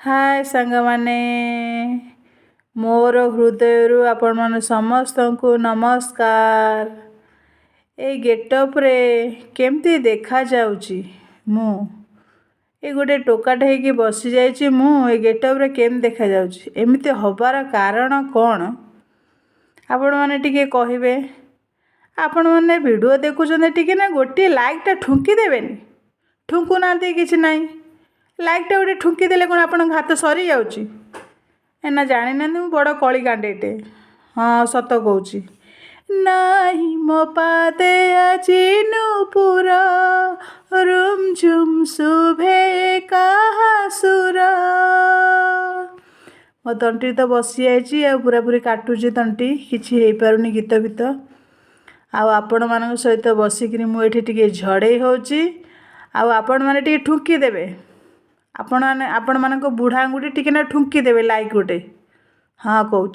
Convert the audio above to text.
हाय सांगमाने मोर हृदय आपण समस्त को नमस्कार। ए गेटअप रे केमती देखा जाउची मु ए गोटे टोकाटे होइकी बसी जाइची मु ए गेटअप रे केम देखा जाउची एमिति हबार कारण कौन आपण माने टिके कहिबे। आपण माने वीडियो देखुछन टिके ना गोटे लाइक टा ठुंकी देबेनी ठुंकु नांती किछि नाही लाइक टा गोटे ठुंकी देले कोन आपण हाथ सरी जाउची एना जानि ना मु बड़ कळी कांडेटे। हाँ सत कहूची नाही मो पादे आजी नुपुर रुम झुम शुभे कहा सुर। मो तंटी तो बसी जाइची आ पूरा पूरी काटुची तंटी किछि हेई पारुनी गीत भीत आपण मान सहित बसिक मुझे टिके झड़े होची आपण मैंने टिके ठुंकी देवे आपण मान बुढ़ा आंगुठी टिके ना ठुंकी देवे लाइक गोटे। हाँ कहूँ।